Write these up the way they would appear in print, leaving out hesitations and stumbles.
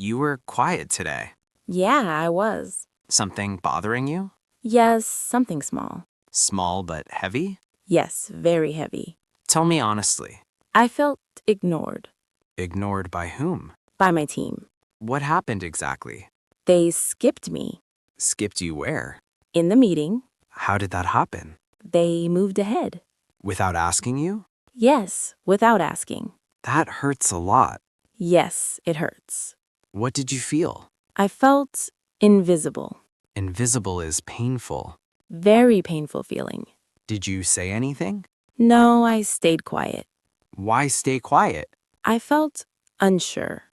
You were quiet today. Yeah, I was. Something bothering you? Yes, something small. Small but heavy? Yes, very heavy. Tell me honestly. I felt ignored Ignored by whom? by my team. What happened exactly? They skipped me. Skipped you where? In the meeting, How did that happen? they moved ahead. Without asking you? Yes, without asking. That hurts a lot. Yes, it hurts. What did you feel? I felt invisible. Invisible is painful. Very painful feeling. Did you say anything? No, I stayed quiet. Why stay quiet? I felt unsure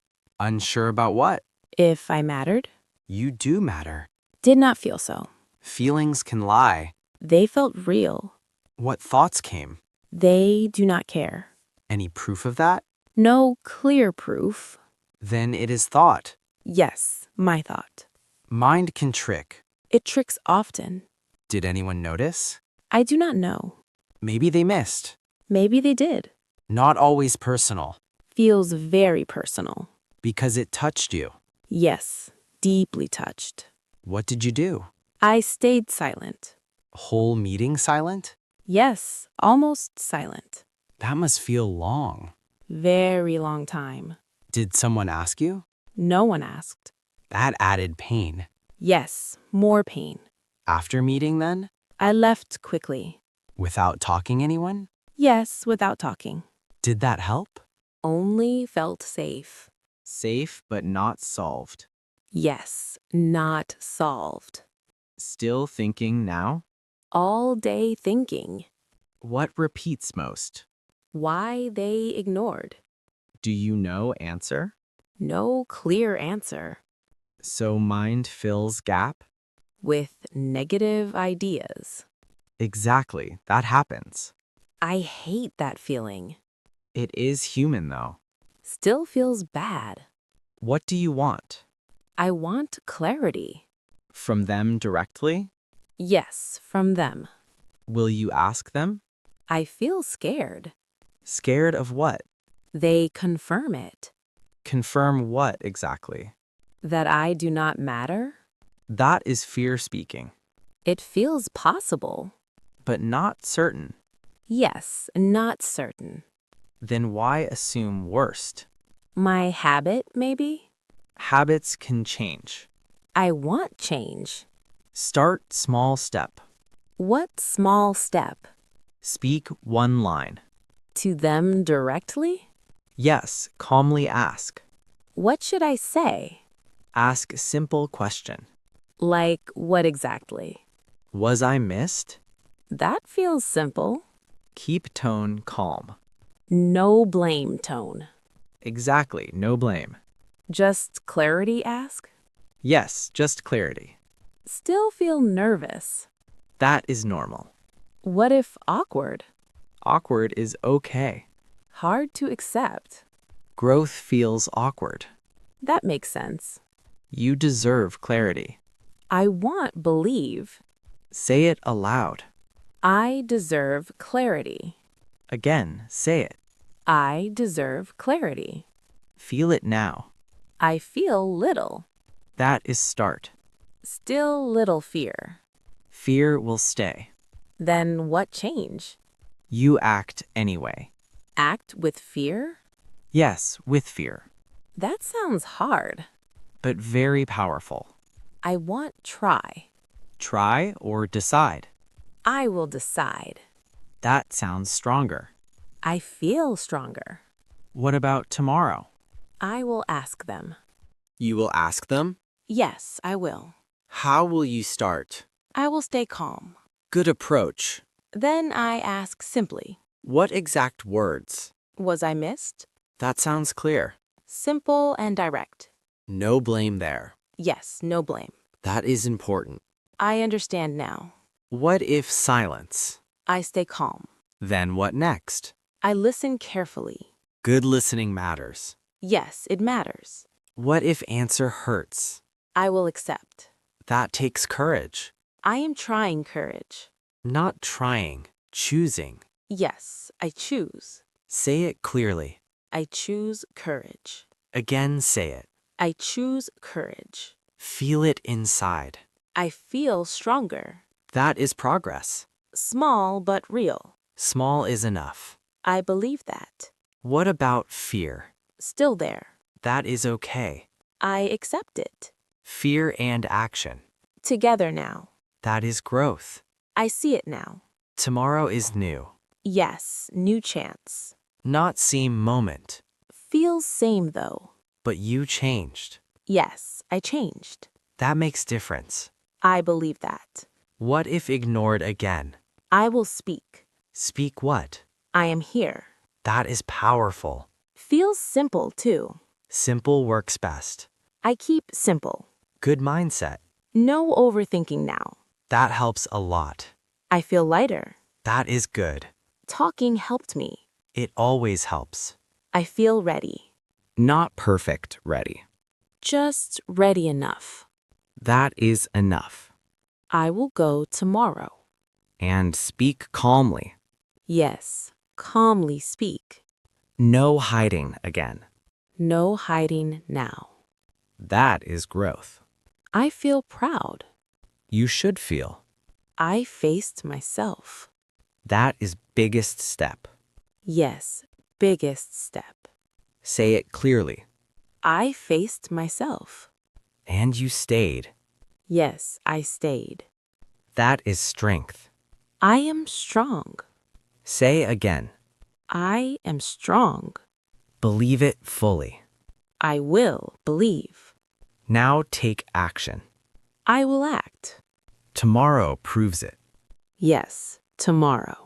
Unsure about what? if I mattered. You do matter. Did not feel so. Feelings can lie. They felt real. What thoughts came? They do not care. Any proof of that? No clear proof. Then it is thought. Yes, my thought. Mind can trick. It tricks often. Did anyone notice? I do not know. Maybe they missed. Maybe they did. Not always personal. Feels very personal. Because it touched you. Yes, deeply touched. What did you do? I stayed silent. Whole meeting silent? Yes, almost silent. That must feel long. Very long time. Did someone ask you? No one asked. That added pain. Yes, more pain. After meeting then? I left quickly. Without talking anyone? Yes, without talking. Did that help? Only felt safe. Safe but not solved. Yes, not solved. Still thinking now? All day thinking. What repeats most? Why they ignored. Do you know answer? No clear answer. So mind fills gap? With negative ideas. Exactly, that happens. I hate that feeling. It is human though. Still feels bad. What do you want? I want clarity. From them directly? Yes, from them. Will you ask them? I feel scared. Scared of what? They confirm it. Confirm what exactly? That I do not matter? That is fear speaking, It feels possible. but not certain. Yes, not certain. Then why assume worst? My habit, maybe? Habits can change. I want change. Start small step. What small step? Speak one line. To them directly? Yes, calmly ask. What should I say? Ask simple question. Like what exactly? Was I missed? That feels simple. Keep tone calm. No blame tone. Exactly, no blame. Just clarity ask? Yes, just clarity. Still feel nervous. That is normal. What if awkward? Awkward is okay. Hard to accept. Growth feels awkward. That makes sense. You deserve clarity. I want believe. Say it aloud. I deserve clarity. Again, say it. I deserve clarity. Feel it now. I feel little. That is start. Still little fear. Fear will stay. Then what change? You act anyway. Act with fear? Yes, with fear, That sounds hard. but very powerful. I want try. Try or decide. I will decide. That sounds stronger. I feel stronger. What about tomorrow? I will ask them. You will ask them? Yes, I will. How will you start? I will stay calm. Good approach. Then I ask simply, What exact words? was I missed? That sounds clear. Simple and direct. No blame there. Yes, no blame. That is important. I understand now. What if silence? I stay calm. Then what next? I listen carefully. Good listening matters. Yes, it matters. What if answer hurts? I will accept. That takes courage. I am trying courage. Not trying, choosing. Yes, I choose. Say it clearly. I choose courage. Again, say it. I choose courage. Feel it inside. I feel stronger. That is progress. Small but real. Small is enough. I believe that. What about fear? Still there. That is okay. I accept it. Fear and action. Together now. That is growth. I see it now. Tomorrow is new. Yes, new chance. Not same moment, Feels same though. but you changed. Yes, I changed. That makes difference. I believe that. What if ignored again? I will speak. Speak what? I am here. That is powerful. Feels simple too. Simple works best. I keep simple. Good mindset. No overthinking now. That helps a lot. I feel lighter. That is good. Talking helped me. It always helps. I feel ready. Not perfect ready. Just ready enough. That is enough. I will go tomorrow. And speak calmly. Yes, calmly speak. No hiding again. No hiding now. That is growth. I feel proud. You should feel. I faced myself. That is biggest step. Yes, biggest step. Say it clearly. I faced myself. And you stayed. Yes, I stayed. That is strength. I am strong. Say again. I am strong. Believe it fully. I will believe. Now take action. I will act. Tomorrow proves it. Yes, tomorrow.